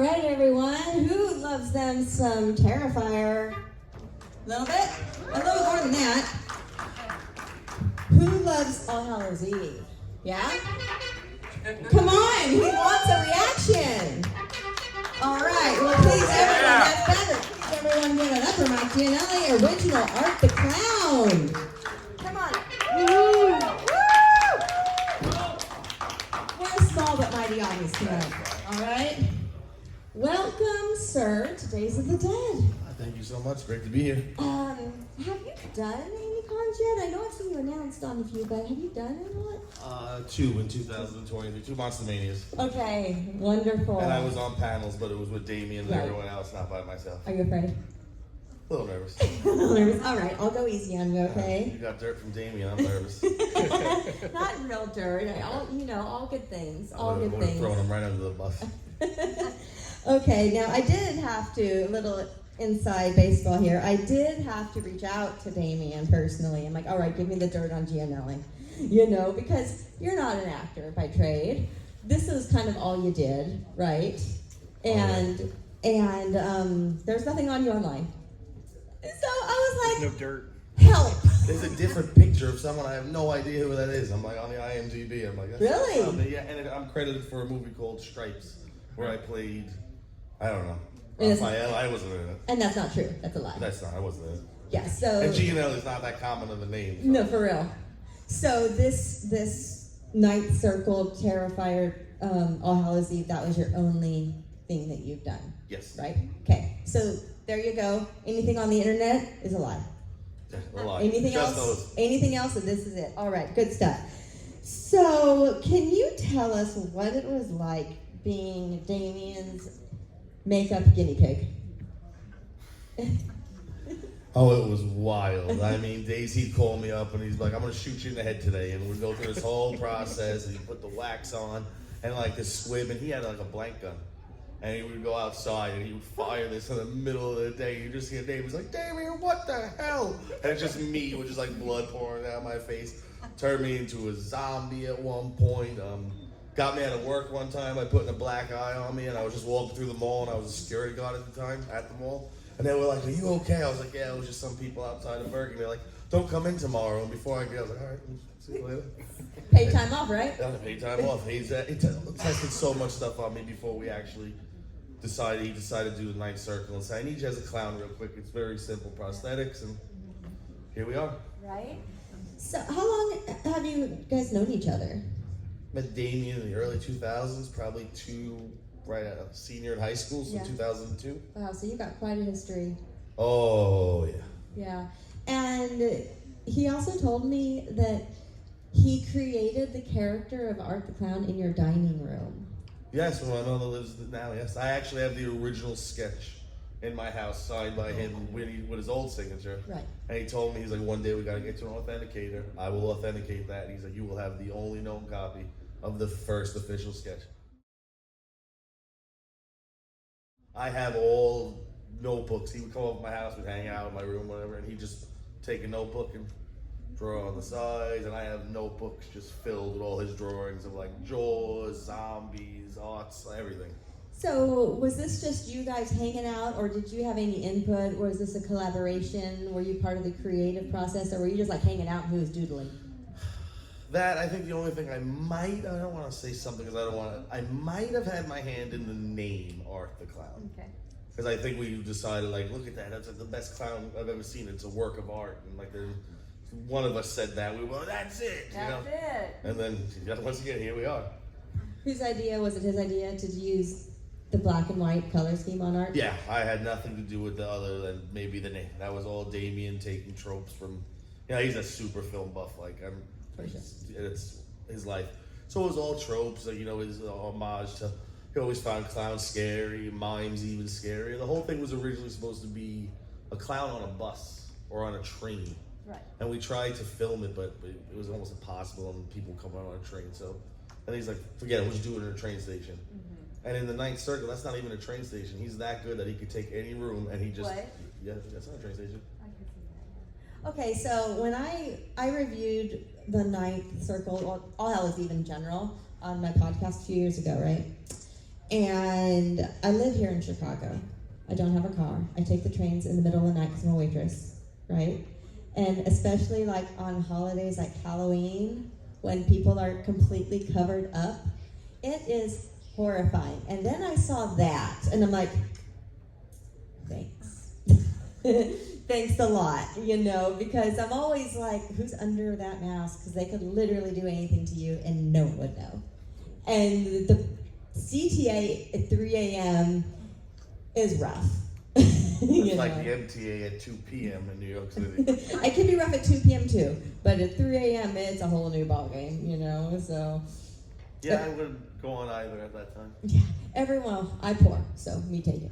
right, everyone. Who loves them some Terrifier? A little bit? A little bit more than that. Who loves All Hallows Eve? Yeah? Come on, who wants a reaction? All right, well, please, everyone, that's better. Please, everyone, give it up for Mike Giannelli, original Art the Clown. Come on. Woo! We're a small but mighty audience tonight. All right? Welcome, sir, to Days of the Dead. Thank you so much. Great to be here. Have you done any cons yet? I know I've seen you announced on a few, but have you done any yet? 2 in 2023, 2 Monster Manias. Okay, wonderful. And I was on panels, but it was with Damien and Right. everyone else, not by myself. Are you afraid? A little nervous. A little nervous. All right, I'll go easy on you, okay? You got dirt from Damien, I'm nervous. Not real dirt. All good things. All good We're things. throwing him right under the bus. Okay, now I did have to, a little inside baseball here, I did have to reach out to Damien personally. I'm like, all right, give me the dirt on Giannelli. Because you're not an actor by trade. This is kind of all you did, right? And there's nothing on you online. So I was like, no dirt. Help. There's a different picture of someone, I have no idea who that is. I'm like on the IMDb, I'm like, that's Really? Yeah, and I'm credited for a movie called Stripes, where I played, I don't know, Yes. Raphael. I wasn't in it. And that's not true. That's a lie. I wasn't in it. Yeah, so... And Giannelli's not that common of a name. So. No, for real. So this Ninth Circle Terrifier All Hallows Eve, that was your only thing that you've done? Yes. Right? Okay, so there you go. Anything on the internet is a lie. A lie. Anything Just else? those. Anything else? And this is it. All right, good stuff. So can you tell us what it was like being Damien's makeup guinea pig? Oh, it was wild. I mean, Days, he'd call me up and he's like, I'm going to shoot you in the head today. And we'd go through this whole process and he'd put the wax on and like the squib, and he had like a blank gun. And he would go outside and he would fire this in the middle of the day. You just hear Dave, he's like, Damien, what the hell? And it's just me with just like blood pouring out my face. Turned me into a zombie at one point. Got me out of work one time by putting a black eye on me, and I was just walking through the mall, and I was a security guard at the time at the mall. And they were like, are you okay? I was like, yeah, it was just some people outside of Berkeley. They're like, don't come in tomorrow. And before I get, I was like, all right, see you later. Paid time off, right? Yeah, paid time off. He tested so much stuff on me before we actually decided. He decided to do the Ninth Circle and say, I need you as a clown real quick. It's very simple prosthetics, and here we are. Right. So how long have you guys known each other? Met Damien in the early 2000s, probably right out of senior in high school, so Yeah. 2002. Wow, so you got quite a history. Oh, yeah. Yeah. And he also told me that he created the character of Art the Clown in your dining room. Yes, where my mother lives now, yes. I actually have the original sketch in my house signed by him with his old signature. Right. And he told me, he's like, one day we got to get to an authenticator. I will authenticate that. And he's like, you will have the only known copy of the first official sketch. I have all notebooks. He would come over to my house, we'd hang out in my room, whatever, and he'd just take a notebook and draw on the sides. And I have notebooks just filled with all his drawings of like Jaws, zombies, arts, everything. So was this just you guys hanging out, or did you have any input? Or was this a collaboration? Were you part of the creative process, or were you just like hanging out and he was doodling? That, I think the only thing I don't want to say something because I might have had my hand in the name Art the Clown. Okay. Because I think we decided, like, look at that, that's like the best clown I've ever seen. It's a work of art. And like, one of us said that, we were, that's it, you know? it. And then, once again, here we are. Whose idea was it? His idea to use the black and white color scheme on Art? Yeah, I had nothing to do with the other than maybe the name. That was all Damien taking tropes from, he's a super film buff, it's his life. So it was all tropes, like, his homage to, he always found clowns scary, mimes even scarier. The whole thing was originally supposed to be a clown on a bus or on a train. Right. And we tried to film it, but it was almost impossible and people come out on a train. So, and he's like, forget it, we'll just do it in a train station. Mm-hmm. And in the Ninth Circle, that's not even a train station. He's that good that he could take any room and he just... What? Yeah, that's not a train station. I can see that, yeah. Okay, so when I reviewed the Ninth Circle, All Hallows Eve in general, on my podcast a few years ago, right? And I live here in Chicago. I don't have a car. I take the trains in the middle of the night because I'm a waitress, right? And especially like on holidays like Halloween, when people are completely covered up, it is horrifying. And then I saw that, and I'm like, thanks. Thanks a lot, because I'm always like, who's under that mask? Because they could literally do anything to you and no one would know. And the CTA at 3 a.m. is rough. It's like the MTA at 2 p.m. in New York City. It can be rough at 2 p.m. too, but at 3 a.m. it's a whole new ballgame, so. Yeah, I wouldn't go on either at that time. Yeah, I pour, so me take it.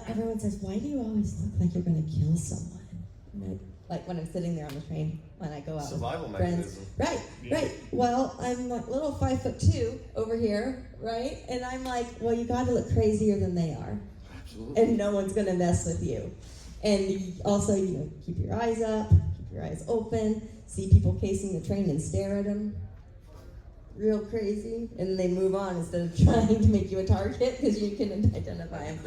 Everyone says, why do you always look like you're going to kill someone? Like when I'm sitting there on the train, when I go out Survival with friends. mechanism. Right. Well, I'm like little 5'2" over here, right? And I'm like, well, you got to look crazier than they are. Absolutely. And no one's going to mess with you. And also, keep your eyes up, keep your eyes open, see people casing the train and stare at them. Real crazy. And they move on instead of trying to make you a target because you can identify them.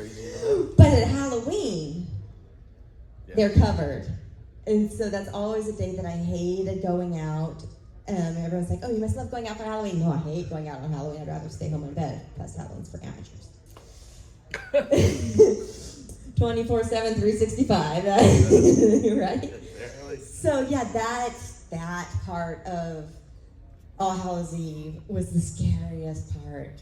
But at Halloween, they're covered. And so that's always a day that I hated going out. Everyone's like, oh, you must love going out for Halloween. No, I hate going out on Halloween. I'd rather stay home in bed because Halloween's for amateurs. 24/7, 365, right? So yeah, that part of All Hallows Eve was the scariest part.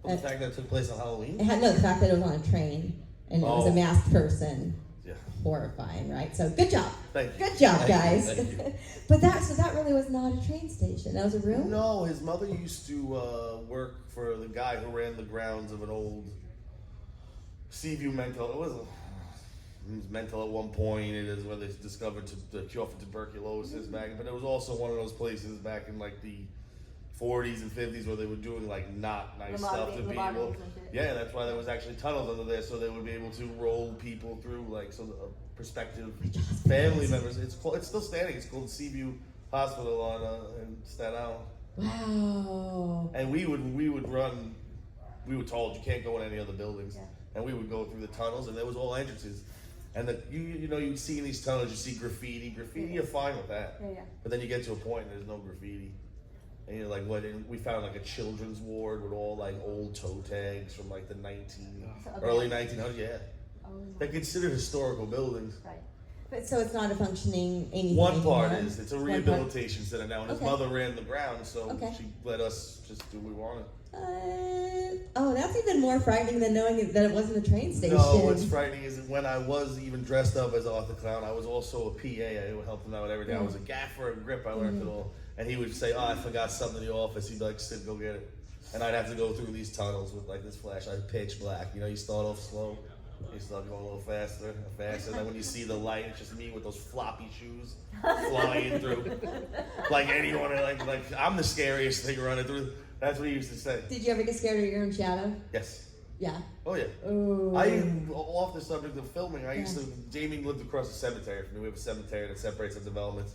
The fact that it took place on Halloween? The fact that it was on a train and it was a masked person. Yeah. Horrifying, right? So good job. Thank you. Good job, guys. Thank you. But that really was not a train station. That was a room? No, his mother used to work for the guy who ran the grounds of an old Seaview mental. It was mental at one point. It is where they discovered the cure for tuberculosis back. But it was also one of those places back in like the 40s and 50s where they were doing like not nice stuff to people. Yeah, that's why there was actually tunnels under there so they would be able to roll people through, like, so prospective family members. It's still standing. It's called Seaview Hospital on in Staten Island. Wow. And we would run. We were told you can't go in any other buildings, and we would go through the tunnels, and there was all entrances. And you'd see in these tunnels, you see graffiti. You're fine with that. Yeah. But then you get to a point and there's no graffiti. And you're like, what? And we found like a children's ward with all like old toe tags from like the early 1900s. Yeah, they're considered historical buildings. Right. But so it's not a functioning anything. One part anymore. It's a rehabilitation center now, and his mother ran the grounds, so she let us just do what we wanted. That's even more frightening than knowing that it wasn't a train station. No, what's frightening is that when I was even dressed up as Arthur Clown, I was also a PA. I would help him out with everything. I was a gaffer, a grip. I learned it all. And he would say, I forgot something in the office. He'd be like, Sid, go get it. And I'd have to go through these tunnels with like this flashlight, pitch black. You start off slow. You start going a little faster and faster. And then when you see the light, it's just me with those floppy shoes flying through. Like anyone, like I'm the scariest thing running through. That's what he used to say. Did you ever get scared of your own shadow? Yes. Yeah. Oh yeah. Ooh. Off the subject of filming, Jamie lived across the cemetery from me. We have a cemetery that separates the developments.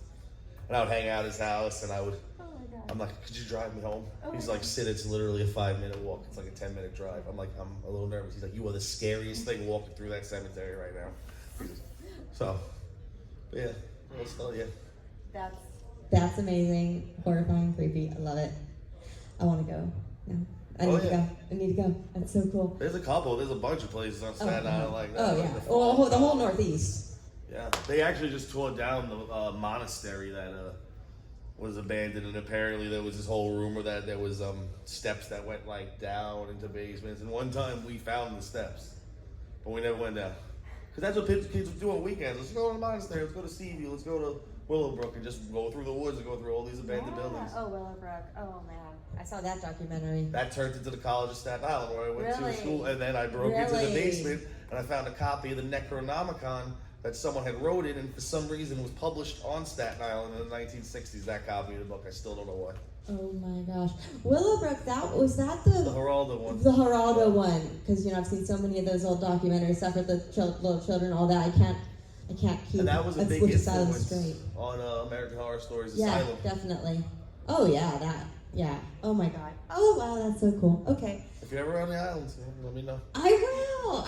And I would hang out at his house, and I'm like, could you drive me home? He's like, Sid, it's literally a 5-minute walk. It's like a 10-minute drive. I'm like, I'm a little nervous. He's like, you are the scariest thing walking through that cemetery right now. So, yeah. That's amazing, horrifying, creepy. I love it. I want to go. No. I need to go. That's so cool. There's a bunch of places on Staten Island like that. Oh, yeah. Well, the whole Northeast. Yeah, they actually just tore down the monastery that was abandoned, and apparently there was this whole rumor that there was steps that went like down into basements. And one time we found the steps, but we never went down because that's what kids would do on weekends. Let's go to the monastery. Let's go to Seaview. Let's go to Willowbrook and just go through the woods and go through all these abandoned buildings. Oh, Willowbrook. Oh man, I saw that documentary. That turned into the College of Staten Island where I went to school, and then I broke into the basement and I found a copy of the Necronomicon that someone had wrote it, and for some reason was published on Staten Island in the 1960s, that copy of the book. I still don't know why. Oh my gosh. Willowbrook, was that the Geraldo one. The Geraldo one. Because, I've seen so many of those old documentaries, stuff with the little children, all that. I can't keep. And that was a big influence on American Horror Stories Asylum. Yeah, definitely. Oh, yeah, that. Yeah. Oh my God. Oh, wow, that's so cool. Okay. If you're ever on the island, let me know. I will.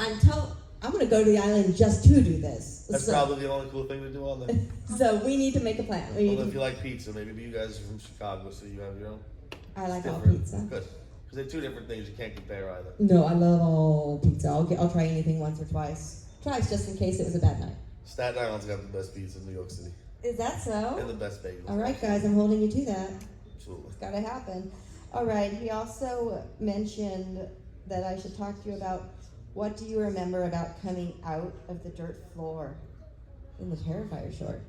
I'm going to go to the island just to do this. That's probably the only cool thing to do on there. So we need to make a plan. If you like pizza, maybe you guys are from Chicago, so you have your own. I like all pizza. Good. Because they're two different things. You can't compare either. No, I love all pizza. I'll try anything once or twice. Twice just in case it was a bad night. Staten Island's got the best pizza in New York City. Is that so? And the best bagels. All right, guys, I'm holding you to that. Absolutely. It's got to happen. All right, he also mentioned that I should talk to you about what do you remember about coming out of the dirt floor in the Terrifier short?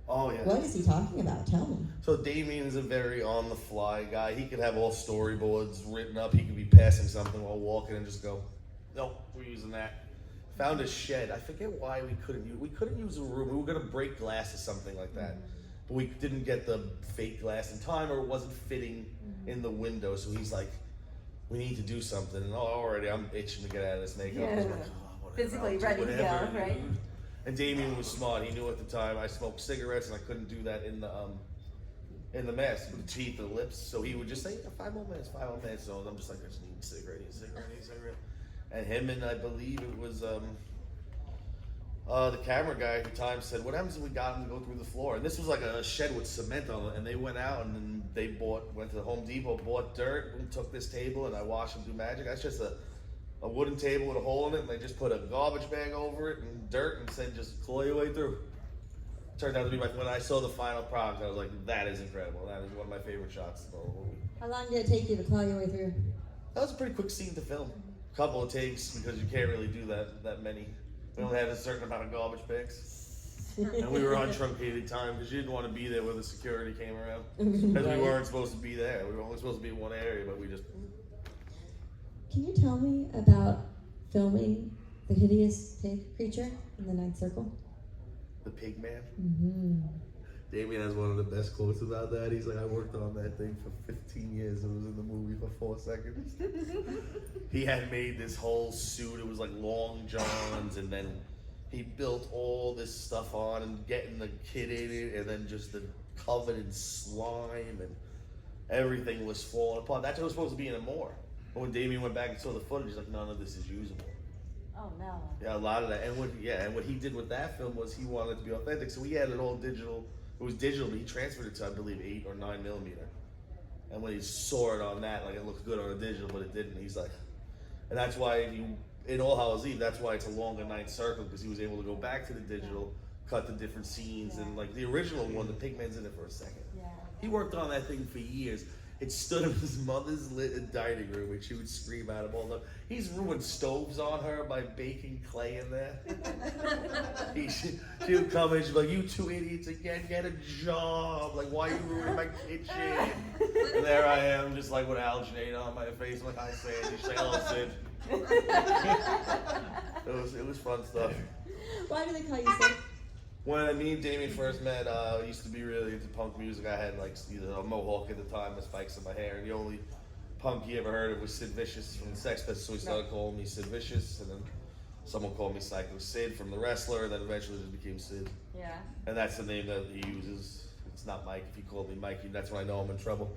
Oh, yeah. What is he talking about? Tell me. So Damien's a very on-the-fly guy. He could have all storyboards written up. He could be passing something while walking and just go, no, we're using that. Found a shed. I forget why we couldn't use a room. We were going to break glass or something like that. But we didn't get the fake glass in time, or it wasn't fitting in the window. So he's like, we need to do something. And already I'm itching to get out of this makeup. Yeah. I was like, oh, whatever, Physically ready to go, right? And Damien was smart. He knew at the time I smoked cigarettes and I couldn't do that in the mask with the teeth and the lips. So he would just say, 5 more minutes. So I'm just like, I just need a cigarette, need a cigarette. And him and I believe it was the camera guy at the time said, what happens if we got him to go through the floor? And this was like a shed with cement on it. And they went out and then they went to the Home Depot, bought dirt, and took this table and I watched them do magic. That's just a wooden table with a hole in it, and they just put a garbage bag over it and dirt and said, just claw your way through. Turned out to be when I saw the final product, I was like, that is incredible. That is one of my favorite shots of the whole movie. How long did it take you to claw your way through? That was a pretty quick scene to film. A couple of takes because you can't really do that many. We only had a certain amount of garbage bags. And we were on truncated time because you didn't want to be there when the security came around. Because we weren't supposed to be there. We were only supposed to be in one area, but we just... Can you tell me about filming the hideous pig creature in the Ninth Circle? The pig man? Mm-hmm. Damien has one of the best quotes about that. He's like, I worked on that thing for 15 years. It was in the movie for 4 seconds. He had made this whole suit. It was like long johns, and then he built all this stuff on and getting the kid in it, and then just covered in slime, and everything was falling apart. That's what was supposed to be in it more. But when Damien went back and saw the footage, he's like, none of this is usable. Oh no. Yeah, a lot of that. And what he did with that film was he wanted it to be authentic, so he had it all digital. It was digital, but he transferred it to, I believe, 8 or 9 millimeter. And when he saw it on that, like it looked good on a digital, but it didn't. He's like, and that's why in All Hallows Eve, that's why it's a longer Ninth Circle, because he was able to go back to the digital, cut the different scenes, and like the original one, the Pigman's in it for a second. Yeah. He worked on that thing for years. It stood in his mother's dining room, and she would scream at him all the time. He's ruined stoves on her by baking clay in there. She would come in, she'd be like, you two idiots again, get a job. Like, why are you ruining my kitchen? And there I am, just like with alginate on my face. I'm like, hi, Sandy. She's like, hello, Sid. It was fun stuff. Why do they call you Sid? When me and Damien first met, I used to be really into punk music. I had like either a mohawk at the time with spikes in my hair, and the only punk he ever heard of was Sid Vicious from the Sex Pistols, so he started calling me Sid Vicious, and then someone called me Psycho Sid from The Wrestler, and then eventually it just became Sid. Yeah. And that's the name that he uses. It's not Mike. If he called me Mikey, that's when I know I'm in trouble.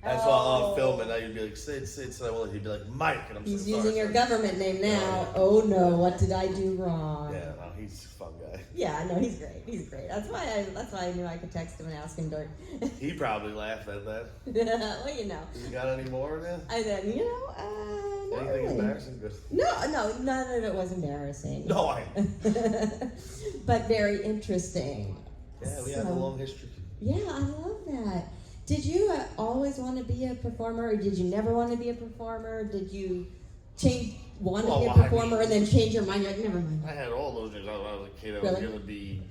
That's why I'm filming. Now you'd be like, Sid, so he'd be like, Mike, and I'm He's so using sorry. your government name now. Oh no, what did I do wrong? Yeah, no, he's a fun guy. Yeah, no, he's great. He's great. That's why I knew I could text him and ask him dirt. He probably laughed at that. Well, you know. You got any more there? And then, not Anything really. embarrassing? Good. No, none of it was embarrassing. No, But very interesting. Yeah, we have a long history. Yeah, I love that. Did you always want to be a performer, or did you never want to be a performer? Did you want to be a performer and then change your mind? You're like, never mind. I had all those dreams. When I was a kid, I Really? was going to be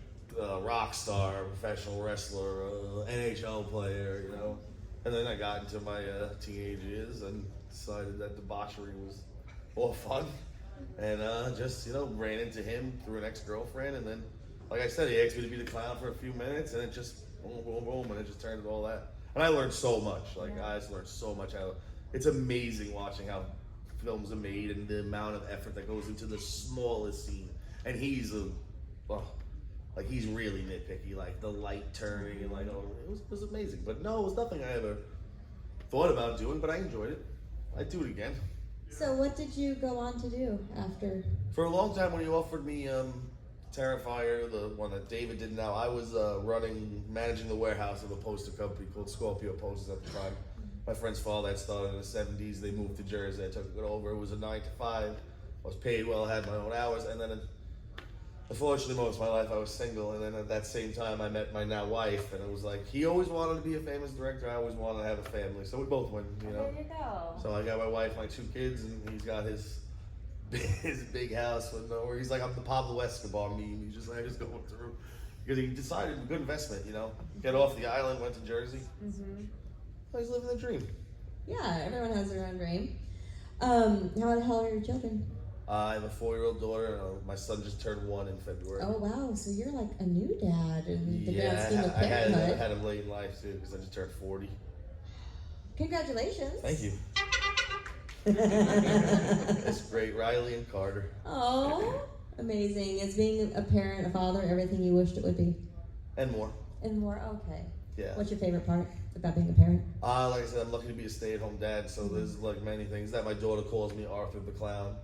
a rock star, professional wrestler, NHL player, you know. And then I got into my teenage years and decided that debauchery was more fun. And just, ran into him through an ex-girlfriend. And then, like I said, he asked me to be the clown for a few minutes, and it just boom, boom, boom, and it just turned into all that. And I learned so much. I just learned so much. It's amazing watching how films are made and the amount of effort that goes into the smallest scene. And he's he's really nitpicky, like the light turning and it was amazing. But no, it was nothing I ever thought about doing, but I enjoyed it. I'd do it again. So what did you go on to do after? For a long time, when he offered me Terrifier, the one that David did now, I was managing the warehouse of a poster company called Scorpio Posters at the time. My friend's father had started in the 70s. They moved to Jersey. I took it over. It was a 9 to 5. I was paid well. I had my own hours. And then, unfortunately, most of my life I was single. And then at that same time, I met my now wife. And it was like, he always wanted to be a famous director. I always wanted to have a family. So we both went, you know. There you go. So I got my wife, my 2 kids, and he's got his big house with where he's like, I'm the Pablo Escobar meme. He's just like, just going through. Because he decided a good investment, you know. Get off the island, went to Jersey. Mm-hmm. He's living the dream. Yeah, everyone has their own dream. How the hell are your children? I have a 4-year-old daughter. My son just turned 1 in February. Oh wow, so you're like a new dad in the grand scheme of I parenthood. had him late in life too because I just turned 40. Congratulations. Thank you. It's great, Riley and Carter. Oh, amazing. It's being a parent, a father, everything you wished it would be. And more. And more, okay. Yeah. What's your favorite part about being a parent? Like I said, I'm lucky to be a stay-at-home dad, so there's like many things that my daughter calls me Arthur the Clown.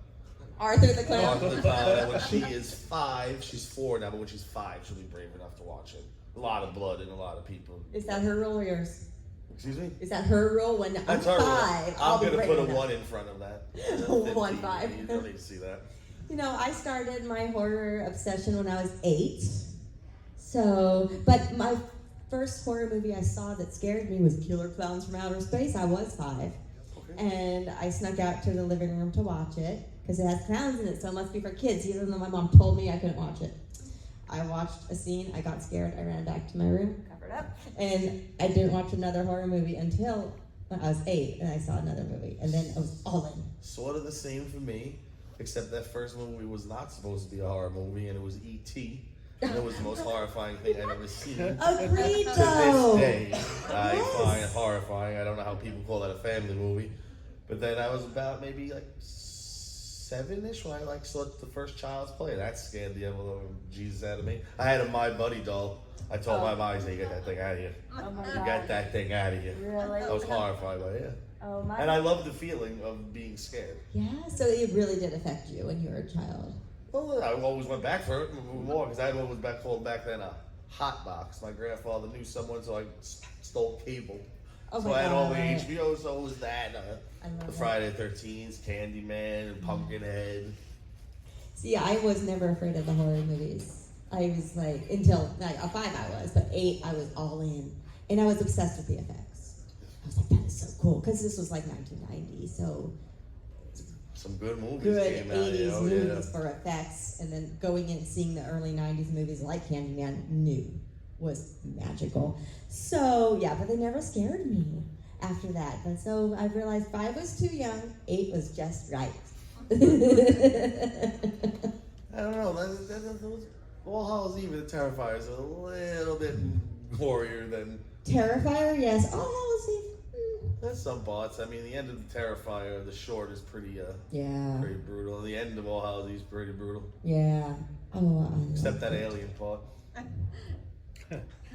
Arthur the Clown? Arthur the Clown, and when she is 5, she's 4 now, but when she's 5, she'll be brave enough to watch it. A lot of blood and a lot of people. Is that her rule or yours? Excuse me? Is that her rule? When I'm That's her 5, rule. I'll I'm going be to put a brave enough. 1 in front of that. 1, 5. You don't need to see that. You know, I started my horror obsession when I was 8. So, but my first horror movie I saw that scared me was Killer Clowns from Outer Space. I was 5. Okay. And I snuck out to the living room to watch it because it has clowns in it, so it must be for kids, even though my mom told me I couldn't watch it. I watched a scene, I got scared, I ran back to my room, Covered up. and I didn't watch another horror movie until I was 8, and I saw another movie, and then I was all in. Sort of the same for me, except that first movie was not supposed to be a horror movie, and it was E.T. And it was the most horrifying thing I've ever seen. Agreed, To though. this day, I Yes. find it horrifying. I don't know how people call that a family movie. But then I was about maybe like 7-ish when I like saw the first Child's Play. That scared the Jesus out of me. I had a My Buddy doll. I told my mom, I said, "You get that thing out of here. Oh my You god. get that thing out of here." Really? I was horrified by it. Oh my. And I love the feeling of being scared. Yeah, so it really did affect you when you were a child. Well, I always went back for it more because I had what was called back then a hot box. My grandfather knew someone, so I stole cable. Oh So my I had all the God. HBO, so it was that. I love The that. Friday the 13th, Candyman, and Pumpkinhead. See, I was never afraid of the horror movies. I was like, until, like, 5 I was, but 8 I was all in. And I was obsessed with the effects. I was like, that is so cool. Because this was like 1990, so Some good movies good came out. 80s Oh, movies for effects. And then going in and seeing the early 90s movies like Candyman was magical. So, yeah, but they never scared me after that. And so I realized 5 was too young, 8 was just right. I don't know. Those All Hallows Eve and the Terrifiers are a little bit gorier than Terrifier, yes. Oh, Hallows Eve. there's some parts. I mean, the end of the Terrifier, the short is pretty Yeah, pretty brutal. And the end of All Hallows Eve is pretty brutal. yeah. Oh, I Except love that it. alien part.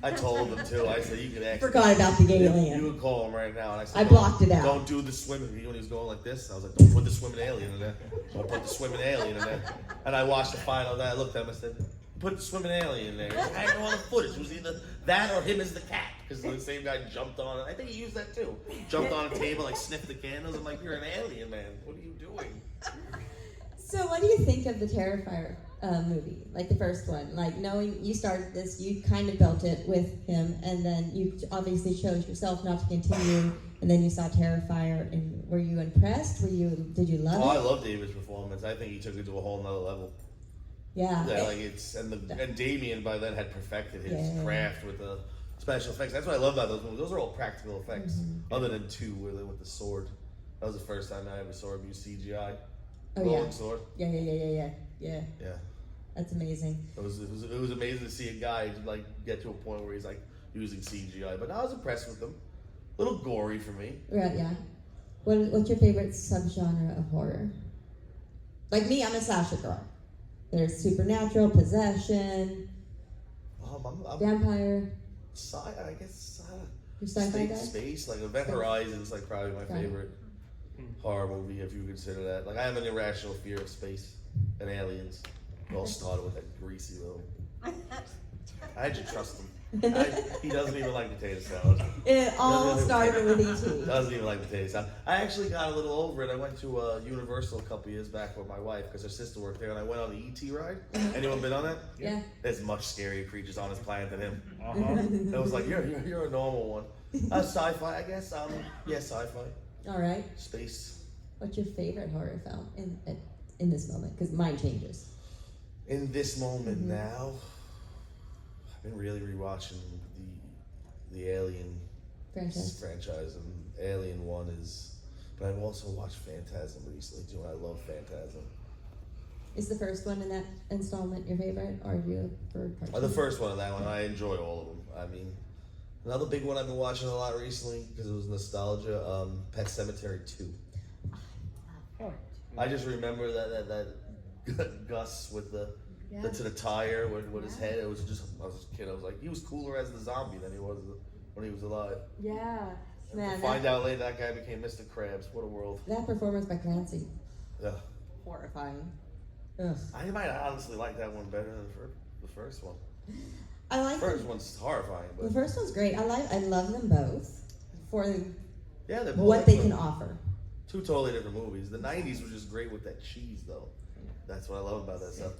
I told him too. I said you could actually. Forgot about the You alien. would call him right now, and I said I "Don't- blocked it out." Don't do the swimming. When he was going like this, I was like, "Don't put the swimming alien in there. Don't put the swimming alien in there." And I watched the final. And I looked at him. I said, "Put the swimming alien in there." He said, I know all the footage. It was either that or him as the cat, because the same guy jumped on it. I think he used that too. Jumped on a table, like sniffed the candles. I'm like, "You're an alien, man. What are you doing?" So, what do you think of the Terrifier movie? Like the first one? Like, knowing you started this, you kind of built it with him, and then you obviously chose yourself not to continue, and then you saw Terrifier, and were you impressed? Did you love Oh, I it? love David's performance. I think he took it to a whole nother level. Yeah. Yeah, like and Damien by then had perfected his Yeah. craft with the special effects. That's what I love about those movies. Those are all practical effects, other than 2 with the sword. That was the first time I ever saw him use CGI. Oh, Rolling yeah. sword. Yeah. Yeah, That's amazing. it was amazing to see a guy like get to a point where he's like using CGI. But I was impressed with them. A little gory for me. Right, yeah. What's your favorite subgenre of horror? Like me, I'm a slasher girl. There's supernatural, possession, I'm vampire. I guess Your sci-fi guy? space like Event Horizon's like probably my Got it. favorite. horror movie, if you consider that. Like, I have an irrational fear of space and aliens. It all started with that greasy little. I had to trust him. He doesn't even like potato salad. It all started with E.T. Doesn't even like potato salad. I actually got a little over it. I went to Universal a couple years back with my wife because her sister worked there, and I went on the E.T. ride. Anyone been on that? Yeah. There's much scarier creatures on this planet than him. Uh-huh. It was like, you're a normal one. Sci-fi, I guess. Yeah, sci-fi. All right. Space. What's your favorite horror film in this moment? Because mine changes. In this moment now, I've been really rewatching the Alien franchise, and Alien 1 is. But I've also watched Phantasm recently too, and I love Phantasm. Is the first one in that installment your favorite, or are you a third part? The first one and that one, I enjoy all of them. I mean, another big one I've been watching a lot recently because it was nostalgia. Pet Sematary 2. I just remember that Gus with the to the tire with his head. It was just, I was a kid. I was like, he was cooler as the zombie than he was when he was alive. Yeah. And Man, to find out later that guy became Mr. Krabs. What a world. That performance by Clancy. Yeah. Horrifying. Ugh. I might honestly like that one better than the first one. I like The first one's horrifying, the but first one's great. I love them both for yeah, they're what both they good. can offer. Two totally different movies. The 90s was just great with that cheese, though. That's what I love about that stuff.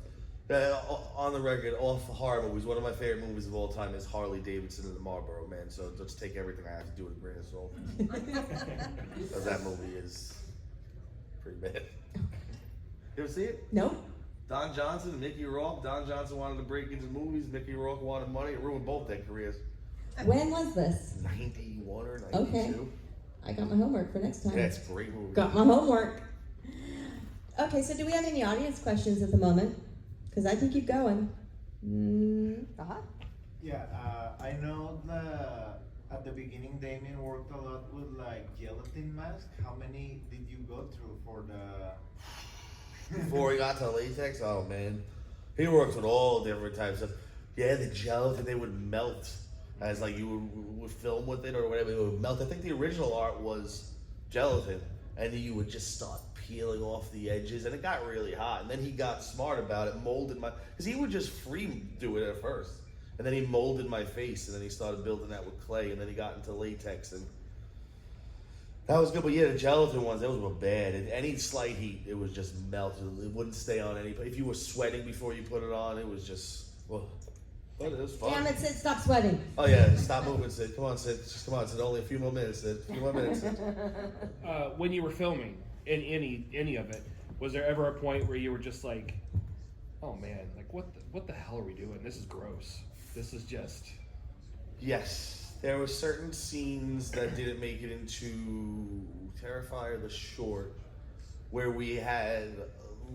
On the record, off horror movies, one of my favorite movies of all time is Harley Davidson and the Marlboro Man. So let's take everything I have to do with a grain of salt. Because that movie is pretty bad. You ever see it? No? Don Johnson and Mickey Rourke. Don Johnson wanted to break into movies. Mickey Rourke wanted money. It ruined both their careers. When was this? 91 or 92. Okay. I got my homework for next time. Yeah, it's a great movie. Got my homework. Okay, so do we have any audience questions at the moment? Because I can keep going. Yeah, I know at the beginning Damien worked a lot with like gelatin mask. How many did you go through for the? Before he got to latex, oh man, he works with all different types of. Yeah, the gelatin, they would melt as like you would film with it or whatever. It would melt. I think the original art was gelatin, and you would just start peeling off the edges, and it got really hot. And then he got smart about it, molded my, because he would just free do it at first, and then he molded my face, and then he started building that with clay, and then he got into latex, and that was good. But yeah, the gelatin ones, those were bad. And any slight heat, it was just melted. It wouldn't stay on any. If you were sweating before you put it on, it was just. Well, but it was fun. Damn it, Sid, stop sweating. Oh yeah, stop moving, Sid. Come on, Sid. Just come on, Sid. Only a few more minutes, Sid. A few more minutes, Sid. When you were filming in any of it, was there ever a point where you were just like, oh man, like what the hell are we doing? This is gross. This is just. Yes. There were certain scenes that didn't make it into Terrifier the short, where we had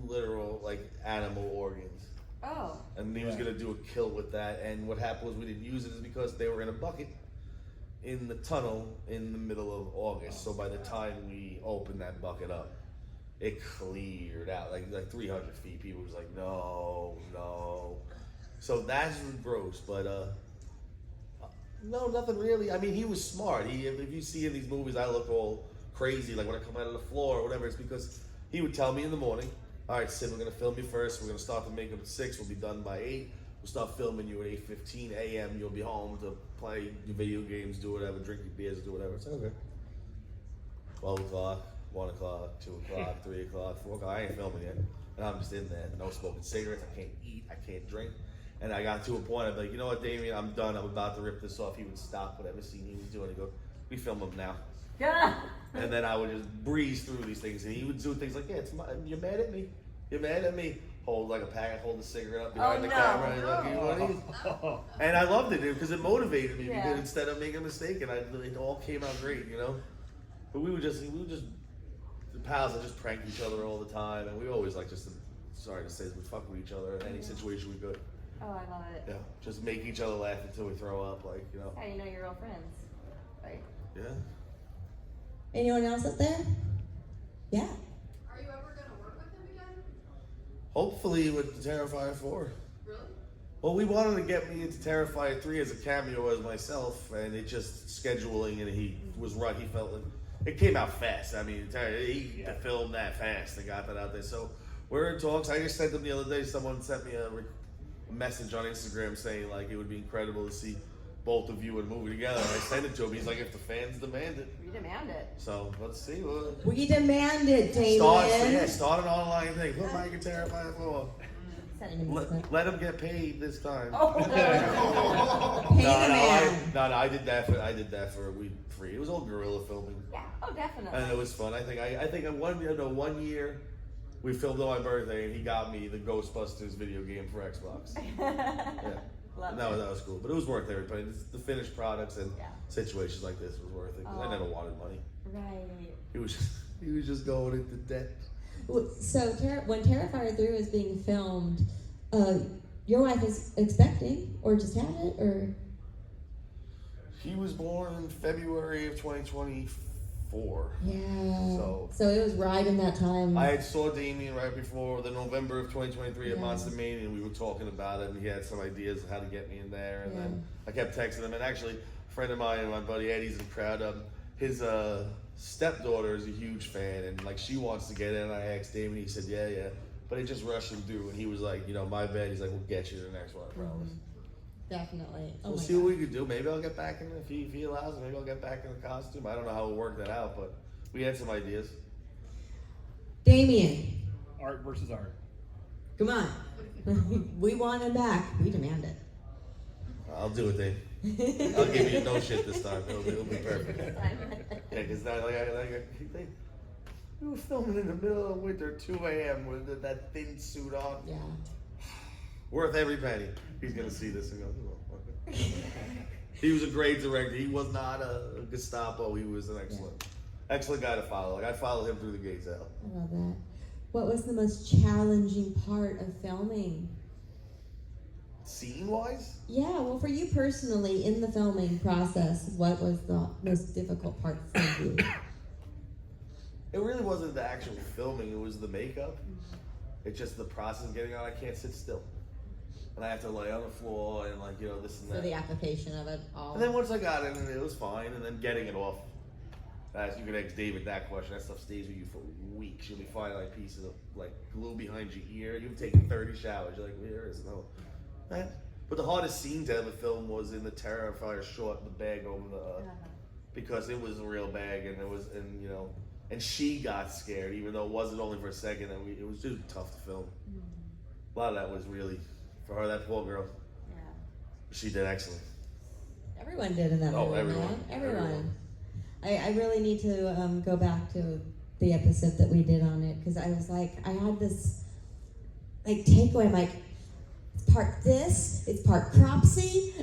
literal like animal organs, Oh. and he was gonna do a kill with that. And what happened was we didn't use it is because they were in a bucket in the tunnel in the middle of August. So by the time we opened that bucket up, it cleared out like 300 feet. People was like, no. So that's gross, but no, nothing really. I mean, he was smart. If you see in these movies, I look all crazy, like when I come out of the floor or whatever. It's because he would tell me in the morning, all right, Sid, we're going to film you first. We're going to start the makeup at 6. We'll be done by 8. We'll start filming you at 8:15 a.m. You'll be home to play your video games, do whatever, drink your beers, do whatever. It's okay. 12 o'clock, 1 o'clock, 2 o'clock, 3 o'clock, 4 o'clock. I ain't filming yet. And I'm just in there. No smoking cigarettes. I can't eat. I can't drink. And I got to a point, I'd be like, you know what, Damien, I'm done. I'm about to rip this off. He would stop whatever scene he was doing and go, we film him now. Yeah. And then I would just breeze through these things. And he would do things like, yeah, you're mad at me. You're mad at me. Hold like a packet, hold the cigarette up behind the camera. And like, you want these? And I loved it, dude, because it motivated me. Yeah. Because instead of making a mistake, and it all came out great, you know? But we were just the pals that just prank each other all the time. And we always like sorry to say this, we fuck with each other in any situation we could. Oh, I love it. Yeah, just make each other laugh until we throw up, like, you know. How do you know you're real friends? Right? Yeah. Anyone else up there? Yeah. Are you ever going to work with him again? Hopefully with Terrifier 4. Really? Well, we wanted to get me into Terrifier 3 as a cameo as myself, and it just scheduling, and he was right. He felt like it came out fast. I mean, he filmed that fast and got that out there. So we're in talks. I just sent them the other day. Someone sent me a message on Instagram saying like it would be incredible to see both of you in a movie together. And I sent it to him. He's like, if the fans demand it. We demand it. So let's see. We demand it, Damien. Start an online thing. What am I terrified for? Let him get paid this time. Oh. Pay the man. No, I did that for a week free. It was all guerrilla filming. Yeah. Oh, definitely. And it was fun. I think one year we filmed on my birthday and he got me the Ghostbusters video game for Xbox. Yeah. Love That it. was cool. But it was worth every penny. The finished products and situations like this was worth it. 'Cause I never wanted money. Right. He was just going into debt. So when Terrifier 3 was being filmed, your wife is expecting or just had it, or? He was born in February of 2024. Yeah. So it was right in that time. I had saw Damien right before the November of 2023 at Yeah. Monster Mania, and we were talking about it, and he had some ideas of how to get me in there, and then I kept texting him, and actually, a friend of mine and my buddy Eddie's in the crowd, his stepdaughter is a huge fan, and like she wants to get in, and I asked Damien, he said, yeah, but it just rushed him through, and he was like, my bad, he's like, we'll get you the next one, I promise. Definitely. We'll see what we can do. Maybe I'll get back in if he allows. Maybe I'll get back in the costume. I don't know how we'll work that out, but we had some ideas. Damien, Art versus art. come on. We want him back. We demand it. I'll do it, Dave. I'll give you no shit this time. It'll be perfect. Yeah, because we were filming in the middle of winter, 2 a.m. with that thin suit on. Yeah. Worth every penny. He's gonna see this and go, oh, okay. He was a great director. He was not a Gestapo. He was an excellent guy to follow. Like I followed him through the gates of hell. I love that. What was the most challenging part of filming? Scene wise? Yeah, well, for you personally, in the filming process, what was the most difficult part for you? It really wasn't the actual filming. It was the makeup. It's just the process of getting on. I can't sit still. And I have to lay on the floor and this and that. So the application of it all. And then once I got in, it was fine. And then getting it off. As you could ask David that question. That stuff stays with you for weeks. You'll be finding pieces of glue behind your ear. You've taken 30 showers. You're like, where is no? Right? But the hardest scene to ever film was in the Terrifier short, the bag over the because it was a real bag, and and she got scared, even though it wasn't only for a second. And it was just tough to film. A lot of that was really for her. That poor girl. Yeah. She did excellent. Everyone did in that movie, man. Everyone. I really need to go back to the episode that we did on it, because I was like, I had this takeaway. I'm like, it's part this, it's part cropsy,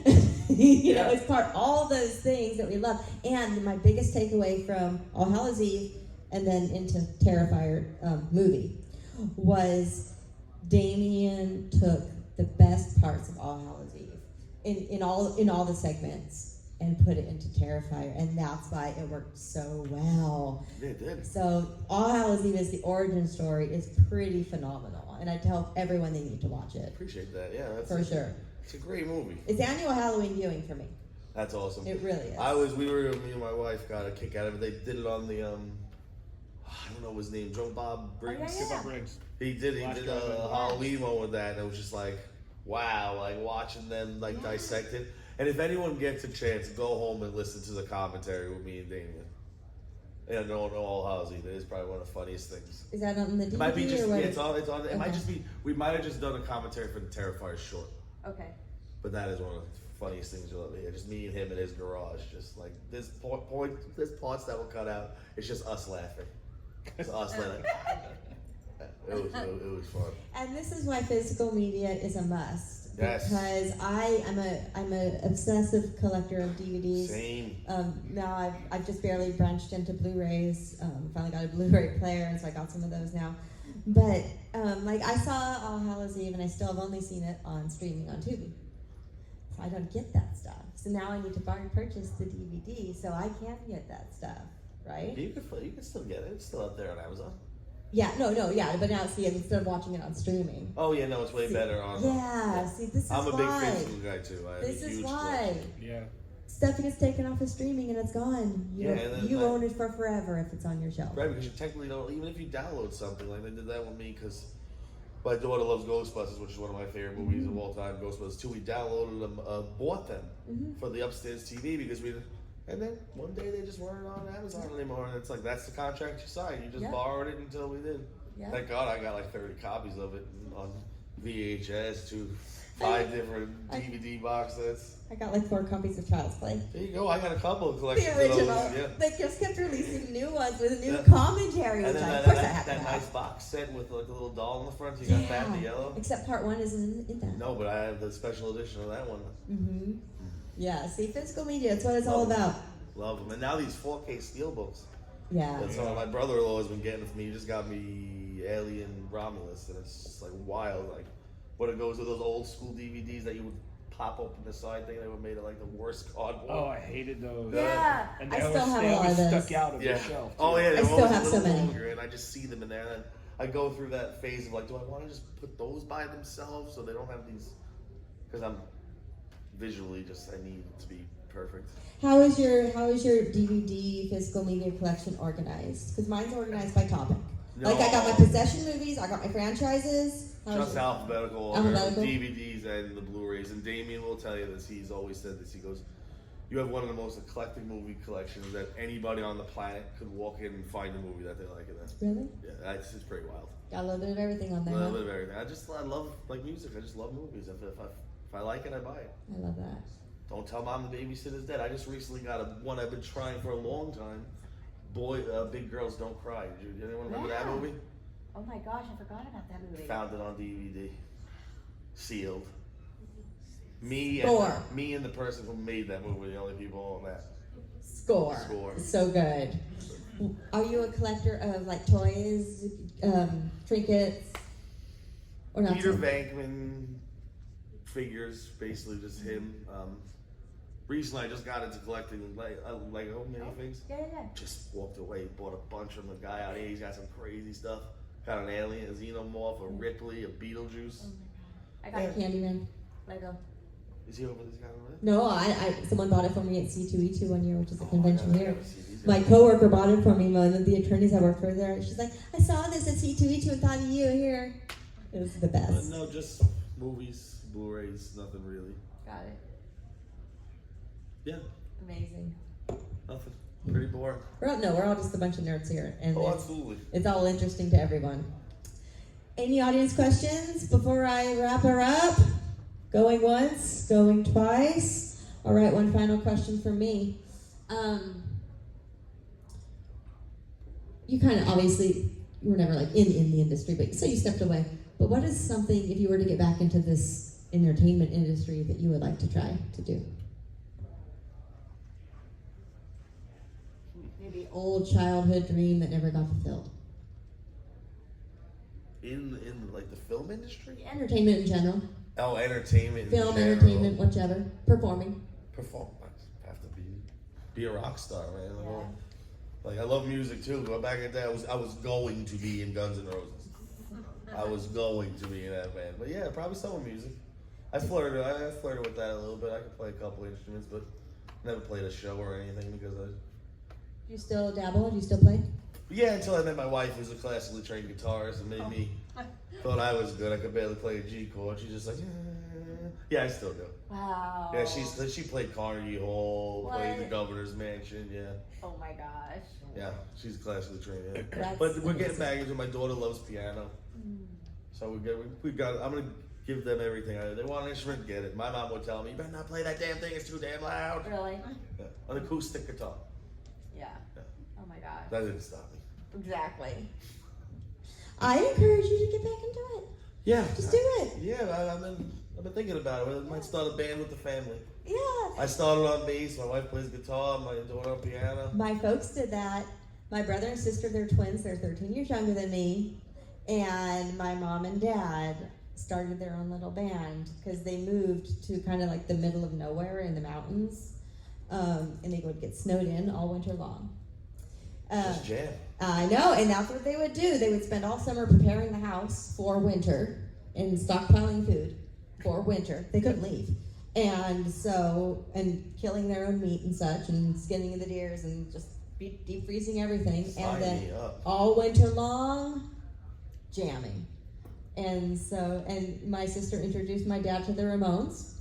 it's part all those things that we love. And my biggest takeaway from All Hallows Eve and then into Terrifier movie was Damien took the best parts of All Hallows Eve in all the segments and put it into Terrifier, and that's why it worked so well. It did. So All Hallows Eve is the origin story is pretty phenomenal, and I tell everyone they need to watch it. Appreciate that. Yeah, that's For sure. It's a great movie. It's annual Halloween viewing for me. That's awesome. It really is. Me and my wife got a kick out of it. They did it on the I don't know his name, Joe Bob Briggs. yeah. Bob Briggs. He did a Halloween one with that, and it was just wow, watching them dissect it. And if anyone gets a chance, go home and listen to the commentary with me and Damien. And no All Hallows Eve. It is probably one of the funniest things. Is that on the DVD It might be just or what? it's on. It might Okay. just be. We might have just done a commentary for the Terrifier short. Okay. But that is one of the funniest things you'll ever hear. Just me and him in his garage. Just there's parts that will cut out. It's just us laughing. It's us laughing. It was fun. And this is why physical media is a must. Yes. Because I'm a obsessive collector of DVDs. Same. Now I've just barely branched into Blu-rays. Finally got a Blu-ray player, and so I got some of those now. But I saw All Hallows Eve, and I still have only seen it on streaming on Tubi. So I don't get that stuff. So now I need to purchase the DVD so I can get that stuff, right? You can still get it. It's still out there on Amazon. Yeah, yeah, but now see, instead of watching it on streaming. Oh yeah, no, it's way better on. Yeah, see, this is why. I'm a big physical guy too. This is why. Yeah. stuff gets taken off of streaming and it's gone. Yeah, and then You own it for forever if it's on your shelf. Right, because you technically don't, even if you download something, like they did that with me, because my daughter loves Ghostbusters, which is one of my favorite movies of all time, Ghostbusters 2. We downloaded them, bought them for the upstairs TV because and then one day they just weren't on Amazon anymore, and it's like, that's the contract you signed. You just borrowed it until we did. Yeah. Thank God I got like 30 copies of it on VHS, 5 different DVD box sets. I got like 4 copies of Child's Play. There you go, I got a couple of collections The original. of those. Yeah. They just kept releasing new ones with a new Yeah. commentary, And which then of course I have to that have. nice box set with like a little doll in the front. So you got that in the yellow. Except part 1 isn't in that. No, but I have the special edition of that one. Mm-hmm. Yeah, see, physical media, that's what it's all Love 'em. about. Love them. And now these 4K steelbooks. Yeah. That's what my brother-in-law has been getting for me. He just got me Alien Romulus, and it's just like wild. Like when it goes to those old school DVDs that you would pop open the side thing, they were made of like the worst cardboard. Oh, I hated those. Yeah. And I they still always, have they a lot always of those. stuck out of Yeah. the shelf. Oh yeah, I they were still always have a so little many. longer, and I just see them in there. And I go through that phase of like, do I want to just put those by themselves so they don't have these? Because I'm visually just, I need it to be perfect. How is your DVD physical media collection organized? Because mine's organized by topic. Like I got my possession movies, I got my franchises. How is Just yours? alphabetical order, Alphabetical? DVDs and the Blu-rays. And Damien will tell you this. He's always said this. He goes, "You have one of the most eclectic movie collections that anybody on the planet could walk in and find a movie that they like." And that's Really? yeah, it's pretty wild. Got a little bit of everything on A there. little huh? bit of everything. I love like music. I just love movies. If I like it, I buy it. I love that. Don't tell mom the babysitter's dead. I just recently got one I've been trying for a long time. Big Girls Don't Cry. Did anyone remember that Yeah. movie? Oh my gosh, I forgot about that movie. Found it on DVD, sealed. Me Score. and the person who made that movie were the only people on that. Score. Score. So good. Are you a collector of like toys, trinkets, or not? Peter so? Venkman figures, basically just him. Recently, I just got into collecting Lego minifigs. Yeah. Just walked away, bought a bunch from the guy out here. He's got some crazy stuff. Got an alien, a xenomorph, a Ripley, a Beetlejuice. Oh my god. I got Candyman. Lego. Is he over this guy over there? No, I someone bought it for me at C2E2 one year, which is a convention I here. gotta see these. My coworker bought it for me. One of the attorneys I work for there. She's like, I saw this at C2E2 and thought of you here. It was the best. No, just movies, Blu-rays, nothing really. Got it. Yeah, Amazing. nothing. Pretty boring. We're all just a bunch of nerds here, and Oh, absolutely. it's all interesting to everyone. Any audience questions before I wrap her up? Going once, going twice. All right, one final question from me. You kind of obviously you were never like in the industry, but so you stepped away. But what is something, if you were to get back into this entertainment industry, that you would like to try to do? Maybe old childhood dream that never got fulfilled. In like the film industry? Entertainment in general. Oh, entertainment. in Film, general. entertainment, whichever. Performing. Perform. I have to be a rock star, man. Yeah. Like I love music too. But back in the day, I was going to be in Guns N' Roses. I was going to be in that band. But yeah, probably some with music. I flirted with that a little bit. I could play a couple instruments, but never played a show or anything because I. Do you still dabble? Do you still play? Yeah, until I met my wife, who's a classically trained guitarist, and made me thought I was good. I could barely play a G chord. She's just like, yeah, I still do. Wow. Yeah, she played Carnegie Hall, played the What? Governor's Mansion. Yeah, Oh my gosh. yeah, she's classically trained. Yeah. That's But we're getting amazing. back into it. My daughter loves piano, so we got. I'm gonna give them everything. They want an instrument, get it. My mom would tell me, "You better not play that damn thing. It's too damn loud." Really? Yeah. An acoustic guitar. Yeah. Yeah. Oh my gosh. That didn't stop me. Exactly. I encourage you to get back into it. Yeah, Just do it. Yeah, I've been thinking about it. I might start a band with the family. Yeah. I started on bass. My wife plays guitar. My daughter on piano. My folks did that. My brother and sister, they're twins. They're 13 years younger than me. And my mom and dad started their own little band because they moved to kind of like the middle of nowhere in the mountains. And they would get snowed in all winter long. Just jam. I know, and that's what they would do. They would spend all summer preparing the house for winter and stockpiling food for winter. They couldn't leave. And so, and killing their own meat and such, and skinning the deers, and just deep freezing everything. Sign And then me up. all winter long, jamming. And so, and my sister introduced my dad to the Ramones.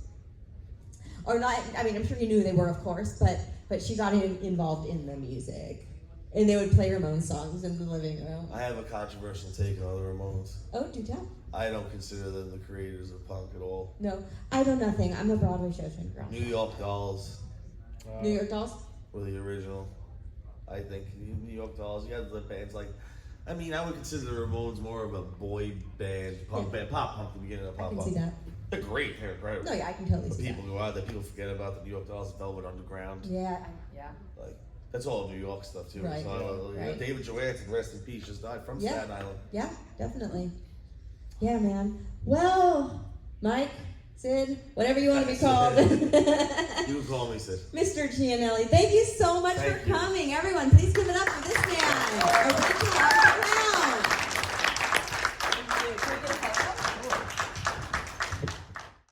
Or not, I mean, I'm sure he knew they were, of course, but she got him involved in the music. And they would play Ramones songs in the living room. I have a controversial take on the Ramones. Oh, do tell. I don't consider them the creators of punk at all. No, I know nothing. I'm a Broadway show trained girl. New York Dolls New York Dolls? were the original. I think New York Dolls. You had the bands like, I mean, I would consider the Ramones more of a boy band, punk band, pop punk. The beginning of I pop can punk. see that. They're great. They're incredible. No, yeah, I can totally But see that. people go out there. People forget about the New York Dolls, Velvet Underground. Yeah. Yeah. Like that's all New York stuff too. Right, So, right. David Johansen, rest in peace, just died from Yeah. Staten Island. Yeah, definitely. Yeah, man. Well, Mike, Sid, whatever you want to be called. You can call me Sid. Mr. Giannelli, thank you so much Thank for you. coming. Everyone, please give it up for this man. A Rachel Roberts.